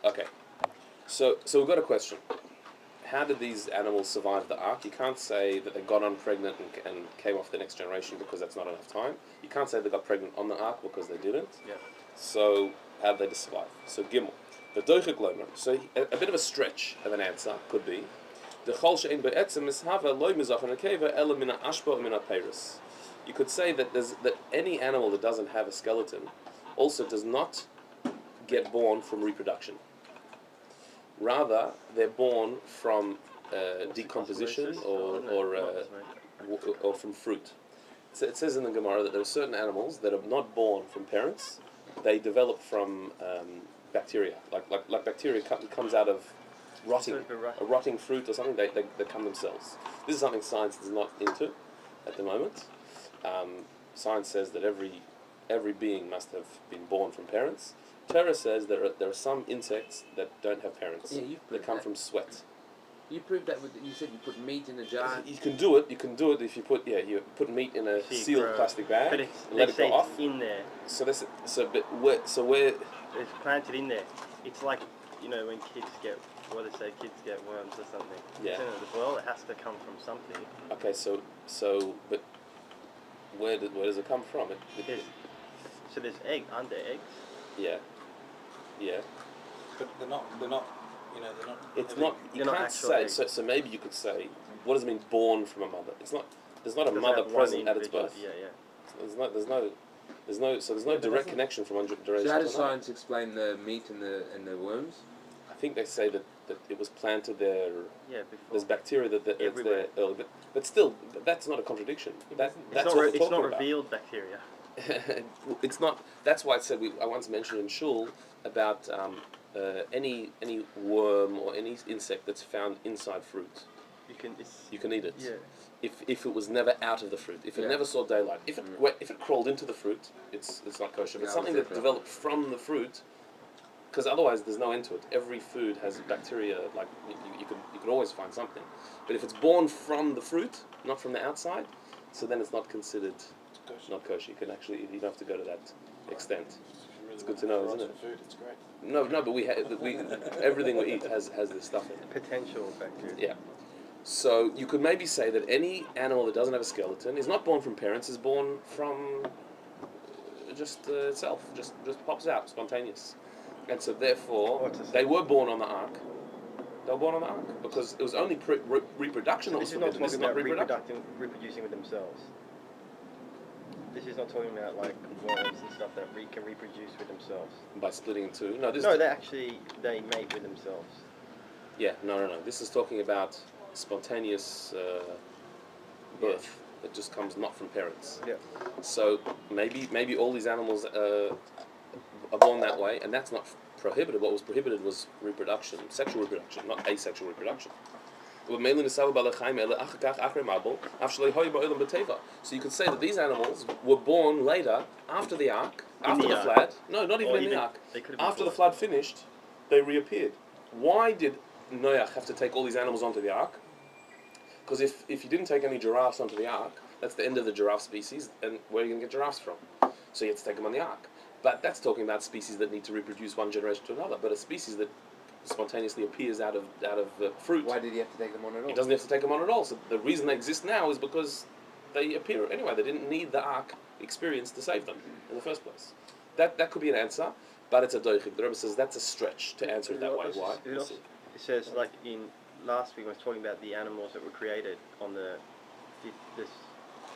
Okay. So we've got a question. How did these animals survive the ark? You can't say that they got on pregnant and came off the next generation because that's not enough time. You can't say they got pregnant on the ark because they didn't. Yeah. So how did they survive? So Gimel. The doichik lomer. So a bit of a stretch of an answer could be the chol she'ein be'etzem mishava loy mizach and akeva ela mina ashba mina peiros. You could say that any animal that doesn't have a skeleton also does not get born from reproduction. Rather, they're born from decomposition or from fruit. So it says in the Gemara that there are certain animals that are not born from parents; they develop from bacteria. Like bacteria comes out of a rotting fruit or something. They come themselves. This is something science is not into at the moment. Science says that every being must have been born from parents. Torah says there are some insects that don't have parents. Yeah, they come from sweat. You proved that you said you put meat in a jar. You can do it if you put meat in a sealed plastic bag but and let it go off. In there. So where It's planted in there. It's like when kids get kids get worms or something. Yeah. As well, it has to come from something. Okay, but where does it come from? So there's under eggs. Yeah. But they're not. It's not. You can't say. So maybe you could say, what does it mean born from a mother? It's not. There's not a mother present at its birth. Yeah. There's no direct connection from one generation. So how does to another. science explain the meat and the worms? I think they say that it was planted there. Yeah, before. There's bacteria that's there early, but still, that's not a contradiction. It's not revealed bacteria. It's not. That's why I said I once mentioned in shul about any worm or any insect that's found inside fruit. You can eat it. Yeah. If it was never out of the fruit, if it never saw daylight, if it crawled into the fruit, it's not kosher. But something that developed from the fruit, because otherwise there's no end to it. Every food has bacteria. Like you could always find something. But if it's born from the fruit, not from the outside, so then it's not considered. Not kosher. You don't have to go to that extent. It's good to know, isn't it? Food, it's great. No, but we everything we eat has this stuff in it. Potential bacteria. Yeah. So you could maybe say that any animal that doesn't have a skeleton is not born from parents, is born from just itself, just pops out, spontaneous. And so therefore, they were born on the ark. They were born on the ark because it was only reproduction that was forbidden. This is not reproducing with themselves. This is not talking about like worms and stuff that can reproduce with themselves. By splitting in two. They mate with themselves. Yeah, no. This is talking about spontaneous birth that just comes not from parents. Yeah. So maybe all these animals are born that way, and that's not prohibited. What was prohibited was reproduction, sexual reproduction, not asexual reproduction. So you could say that these animals were born later, after the ark, after the flood. No, not even in the ark. After the flood finished, they reappeared. Why did Noach have to take all these animals onto the ark? Because if you didn't take any giraffes onto the ark, that's the end of the giraffe species, and where are you going to get giraffes from? So you have to take them on the ark. But that's talking about species that need to reproduce one generation to another. But a species that spontaneously appears out of fruit. Why did he have to take them on at all? He doesn't have to take them on at all. So the reason they exist now is because they appear anyway. They didn't need the ark experience to save them in the first place. That could be an answer, but it's a doichik. The Rebbe says that's a stretch to answer it that way. Why? It says like in last week I was talking about the animals that were created on the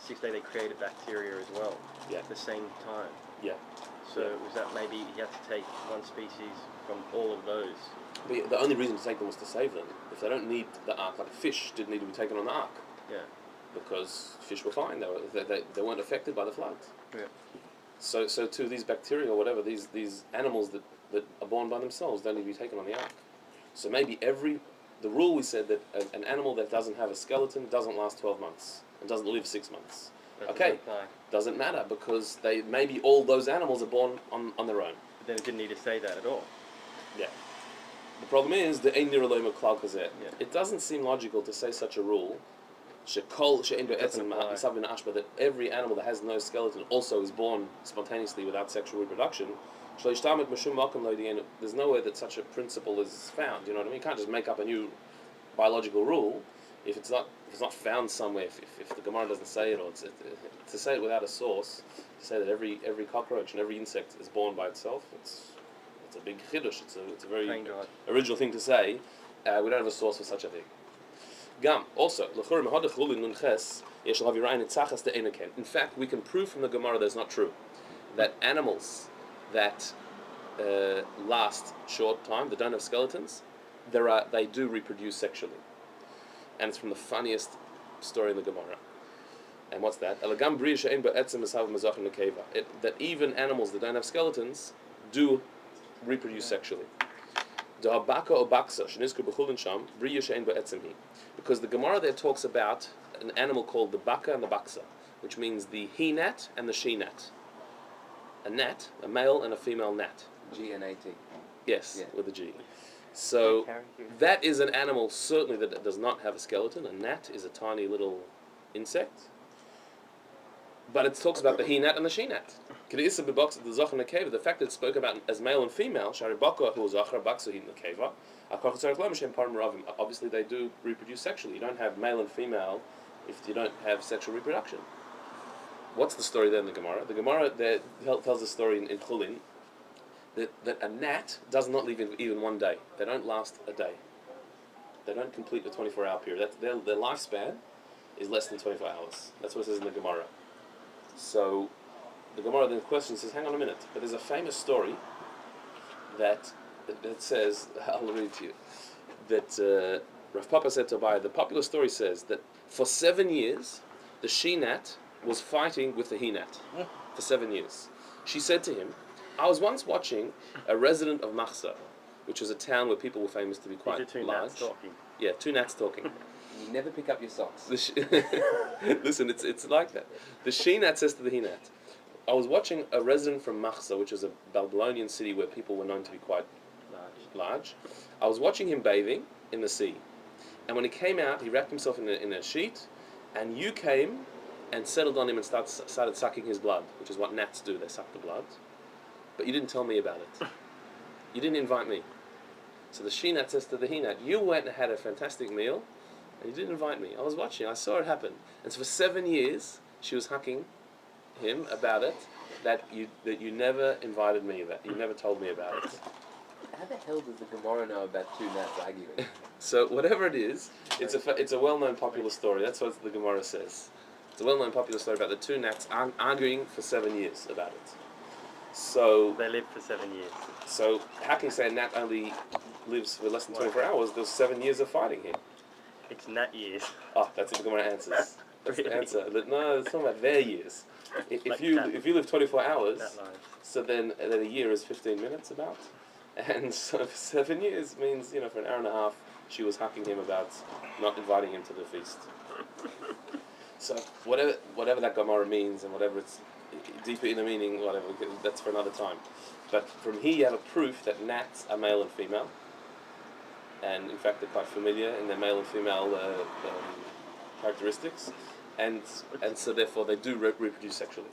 sixth day. They created bacteria as well. Yeah. At the same time. Yeah. So was that maybe you have to take one species from all of those? But the only reason to take them was to save them. If they don't need the ark, like a fish didn't need to be taken on the ark. Yeah. Because fish were fine. They weren't affected by the flood. Yeah. So too, these bacteria or whatever, these animals that are born by themselves don't need to be taken on the ark. So maybe the rule we said that an animal that doesn't have a skeleton doesn't last 12 months and doesn't live 6 months. Doesn't matter because maybe all those animals are born on their own. But then it didn't need to say that at all. Yeah. The problem is the ein niraloim klal kazeh. It doesn't seem logical to say such a rule. That every animal that has no skeleton also is born spontaneously without sexual reproduction, There's nowhere that such a principle is found. You know what I mean? You can't just make up a new biological rule if it's not found somewhere. If the Gemara doesn't say it, or to say it without a source, to say that every cockroach and every insect is born by itself, it's a big chiddush. It's a very original thing to say. We don't have a source for such a thing. Gam also in fact, we can prove from the Gemara that's not true, that animals that last short time, that don't have skeletons, they do reproduce sexually, and it's from the funniest story in the Gemara. And what's that? That even animals that don't have skeletons do reproduce sexually. Because the Gemara there talks about an animal called the baka and the baksa, which means the he-gnat and the she-gnat. A gnat, a male and a female gnat. G-N-A-T. Yes, Yeah. with a G. So that is an animal certainly that does not have a skeleton. A gnat is a tiny little insect. But it talks about the he-gnat and the she-gnat. The fact that it spoke about as male and female, obviously they do reproduce sexually. You don't have male and female if you don't have sexual reproduction. What's the story there in the Gemara? The Gemara there tells a story in Chulin that a gnat does not live even one day. They don't last a day. They don't complete the 24-hour period. Their lifespan is less than 24 hours. That's what it says in the Gemara. So the Gemara then questions, says, hang on a minute, but there's a famous story that says, I'll read to you, that Rav Papa said to Rabbi, the popular story says that for 7 years, the she-gnat was fighting with the he-gnat. For 7 years. She said to him, I was once watching a resident of Machsa, which was a town where people were famous to be quite large. Two gnats talking. Yeah, two gnats talking. You never pick up your socks. Listen, it's like that. The she-gnat says to the he-gnat, I was watching a resident from Machsa, which was a Babylonian city where people were known to be quite large. I was watching him bathing in the sea. And when he came out, he wrapped himself in a sheet, and you came and settled on him and started sucking his blood, which is what gnats do, they suck the blood. But you didn't tell me about it. You didn't invite me. So the she-gnat says to the he-gnat, you went and had a fantastic meal, and you didn't invite me. I was watching, I saw it happen. And so for 7 years, she was hucking him about it, that you never invited me, that you never told me about it. How the hell does the Gemara know about two gnats arguing? So whatever it is, it's a well-known popular story. That's what the Gemara says. It's a well-known popular story about the two gnats arguing for 7 years about it. So they lived for 7 years. So how can you say a gnat only lives for less than 24 hours? There's 7 years of fighting here. It's gnat years. Oh, that's what the Gemara answers. That's the answer. No, it's talking about their years. If you live 24 hours, so then a year is 15 minutes about. And so for 7 years means, for an hour and a half, she was hucking him about not inviting him to the feast. So whatever that Gemara means, and whatever it's deeper in the meaning, whatever, that's for another time. But from here you have a proof that gnats are male and female, and in fact they're quite familiar in their male and female characteristics, and so therefore they do reproduce sexually.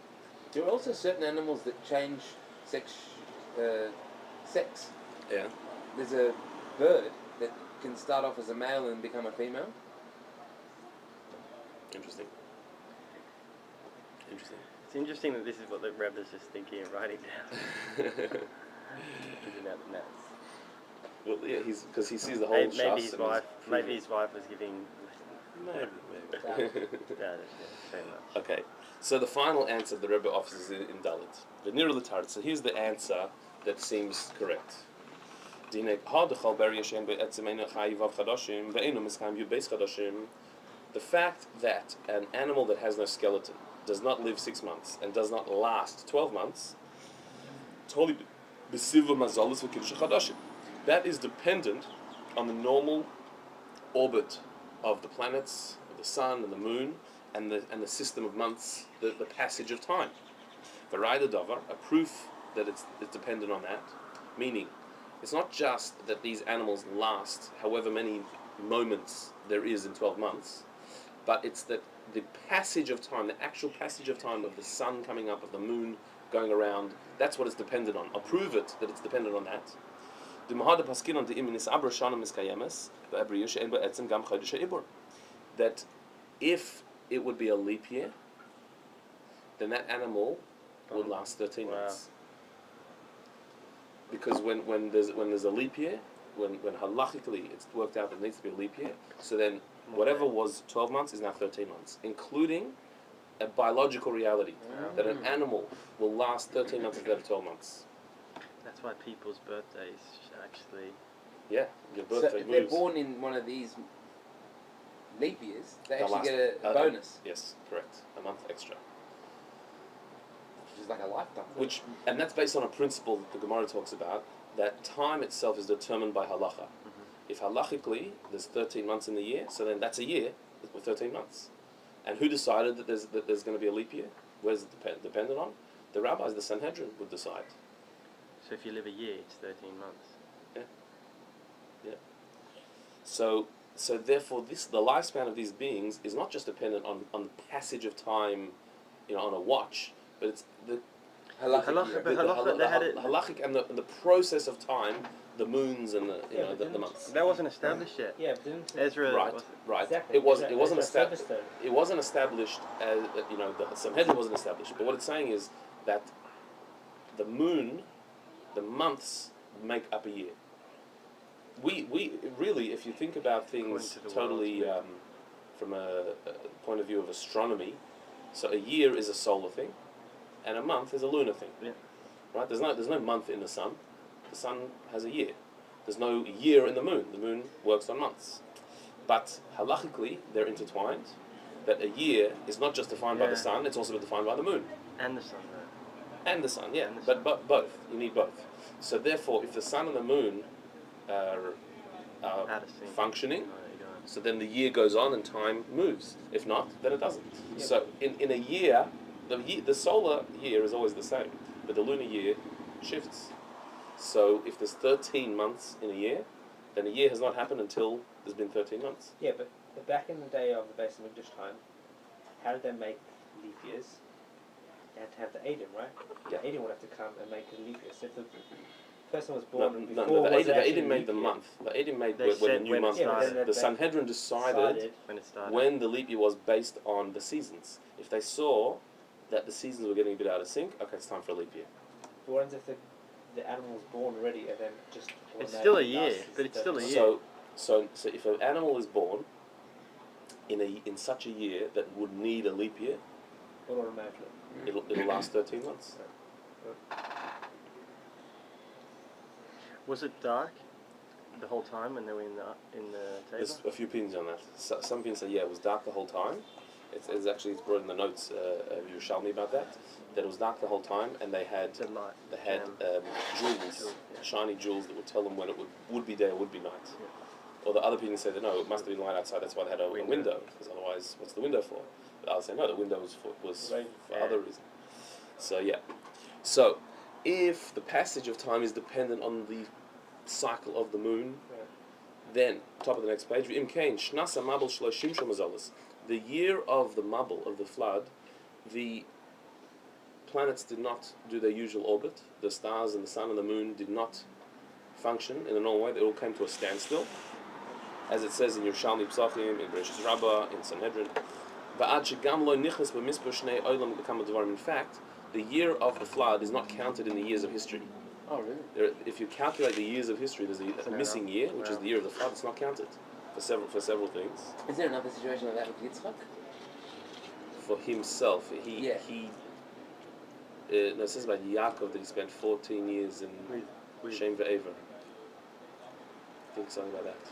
There are also certain animals that change sex. Yeah. There's a bird that can start off as a male and become a female. Interesting. It's interesting that this is what the Rebbe is just thinking and writing down. Thinking about the gnats. Well, yeah, because he sees the whole shas. Maybe his wife was giving. Maybe. Yeah, fair enough. Okay, so the final answer the Rebbe offers is in Dalit. The Nir L'Tard. So here's the answer that seems correct. The fact that an animal that has no skeleton does not live 6 months and does not last 12 months, that is dependent on the normal orbit of the planets, of the sun and the moon, and the system of months, the passage of time. A proof that it's dependent on that, meaning it's not just that these animals last however many moments there is in 12 months, but it's that the passage of time, the actual passage of time of the sun coming up, of the moon going around. That's what it's dependent on. I'll prove it that it's dependent on that. That if it would be a leap year, then that animal would last 13 months. Because when there's a leap year, when halachically it's worked out that it needs to be a leap year, so then whatever was 12 months is now 13 months, including a biological reality that an animal will last 13 months instead of 12 months. That's why people's birthdays actually... Yeah, your birthday So if moves. they're born in one of these leap years, they actually get a bonus. Yes, correct. A month extra. Which is like a lifetime. And that's based on a principle that the Gemara talks about, that time itself is determined by halacha. If halachically there's 13 months in the year, so then that's a year with 13 months. And who decided that there's going to be a leap year? Where's it dependent on? The rabbis, the Sanhedrin, would decide. So if you live a year, it's 13 months. Yeah. So therefore, the lifespan of these beings is not just dependent on the passage of time, on a watch, but it's the halachic and the process of time, the moons and the months. That wasn't established yet. Yeah, but didn't Ezra. Right. Exactly. It wasn't established. Though. It wasn't established as the Sanhedrin wasn't established. But what it's saying is that the moon, the months make up a year. We really, if you think about things totally from a point of view of astronomy, so a year is a solar thing, and a month is a lunar thing. Yeah. Right? There's no month in the sun. The sun has a year. There's no year in the moon. The moon works on months. But halachically, they're intertwined. That a year is not just defined by the sun; it's also defined by the moon. And the sun, though. And the sun, yeah. But both. You need both. So therefore, if the sun and the moon are functioning, so then the year goes on and time moves. If not, then it doesn't. Yeah. So in a year, the solar year is always the same, but the lunar year shifts. So if there's 13 months in a year, then a year has not happened until there's been 13 months. Yeah, but back in the day of the Beis Hamikdash time, how did they make leap years? They had to have the Edom, right? Yeah. The Edom would have to come and make a leap year. So if the person was born before the Edom made the month. The Edom made when the new month started. The Sanhedrin decided when the leap year was based on the seasons. If they saw that the seasons were getting a bit out of sync, okay, it's time for a leap year. But what happens if the animal was born already and then just... It's still a year, but it's still a year. So if an animal is born in such a year that would need a leap year, it'll last 13 months. Was it dark the whole time when they were in the table? There's a few opinions on that. Some opinions say it was dark the whole time. It's brought in the notes of Yerushalmi about that it was dark the whole time, and they had jewels, shiny jewels that would tell them when it would be day or would be night. Yeah. Or the other opinions say that no, it must have been light outside. That's why they had a window, because otherwise, what's the window for? The others say no, the window was for other reasons. So yeah. So if the passage of time is dependent on the cycle of the moon, then top of the next page, the year of the Mabul, of the flood, the planets did not do their usual orbit. The stars and the sun and the moon did not function in a normal way. They all came to a standstill, as it says in Yerushalmi Psachim, in Bereshit Rabbah, in Sanhedrin. In fact, the year of the flood is not counted in the years of history. Oh, really? If you calculate the years of history, there's a missing year, which is the year of the flood. It's not counted for several things. Is there another situation like that with Yitzchak? For himself, it says about Yaakov that he spent 14 years in Shem Ve'ever. I think something like that.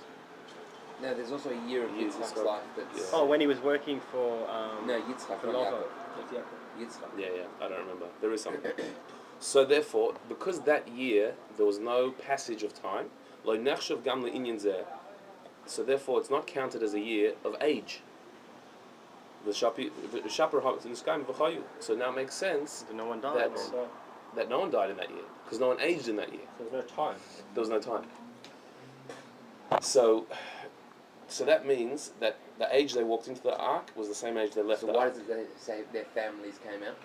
No, there's also a year of Yitzchak's life that's... Oh, when he was working for... no, Yitzchak, not Yaakov. Yitzchak. Yeah, I don't remember. There is something. So therefore, because that year there was no passage of time, Lo nechshav gam le'inyan zeh. So therefore, it's not counted as a year of age. So now it makes sense no one died, that no one died in that year, because no one aged in that year. So there's no time. There was no time. So that means that the age they walked into the ark was the same age they left the ark. So why does it say their families came out?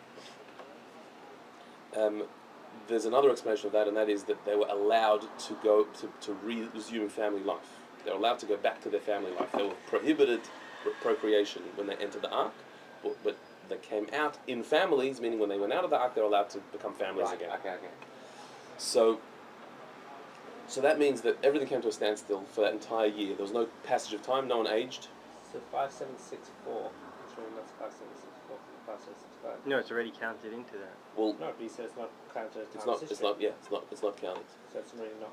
There's another explanation of that, and that is that they were allowed to go to resume family life. They were allowed to go back to their family life. They were prohibited procreation when they entered the ark, but they came out in families, meaning when they went out of the ark, they were allowed to become families again. Okay. So that means that everything came to a standstill for that entire year. There was no passage of time, no one aged. So 5764. It's really not 5764. 5765. No, it's already counted into that. Well, No, but he says not counted as it's time not. It's not. Yeah, it's not counted. So it's really not.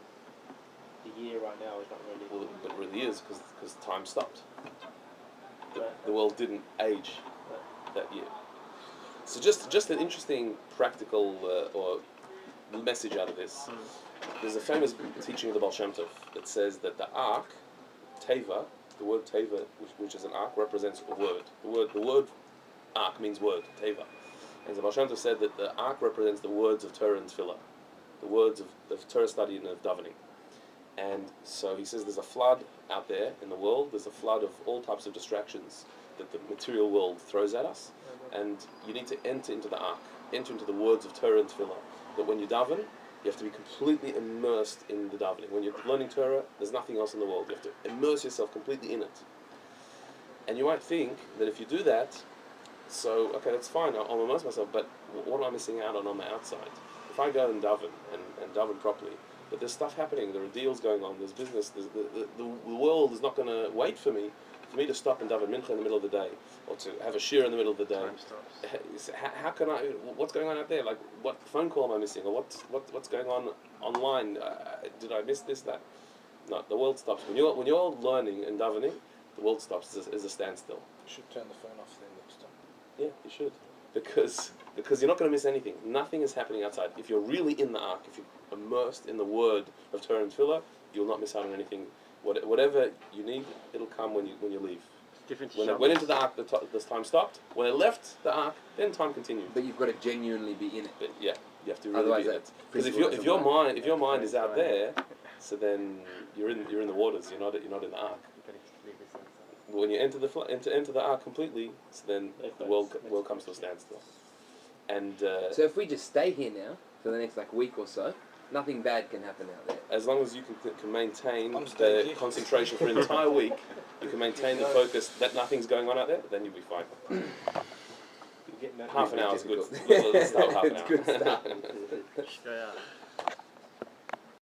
The year right now is not really. Well, but it really is because time stopped. Right. The world didn't age Right. that year. So just an interesting practical or message out of this. There's a famous teaching of the Baal Shem Tov that says that the ark, teva, the word teva, which is an ark, represents a word. The word ark means word, teva. And the Baal Shem Tov said that the ark represents the words of Torah and Tefillah, the words of Torah study and of davening. And so he says there's a flood out there in the world. There's a flood of all types of distractions that the material world throws at us. And you need to enter into the ark, enter into the words of Torah and Tefillah. That when you daven, you have to be completely immersed in the davening. When you're learning Torah, there's nothing else in the world. You have to immerse yourself completely in it. And you might think that if you do that, so, okay, that's fine, I'll immerse myself, but what am I missing out on the outside? If I go and daven, and daven properly, but there's stuff happening, there are deals going on, there's business, the world is not going to wait for me to stop and daven mincha in the middle of the day, or to have a shir in the middle of the day. Time stops. How can I? What's going on out there? Like, what phone call am I missing, or what's going on online? Did I miss this, that? No, the world stops when you're learning and davening. The world stops as a standstill. You should turn the phone off then next time. Yeah, you should, because you're not going to miss anything. Nothing is happening outside. If you're really in the ark, if you're immersed in the word of Torah and Tefillah, you'll not miss out on anything. Whatever you need, it'll come when you leave. It's different. When they went into the ark, this time stopped. When they left the ark, then time continued. But you've got to genuinely be in it. But yeah, you have to really Otherwise be in it. that's Because if your mind is out there, so then you're in the waters. You're not in the ark. But when you enter the ark completely, so then the world comes to a standstill. And So if we just stay here now for the next week or so, nothing bad can happen out there. as long as you can maintain I'm staying the here. concentration for an entire week, you can maintain the focus that nothing's going on out there, then you'll be fine. Half an hour is good. Difficult. Let's start with half an hour. It's good stuff. Straight up.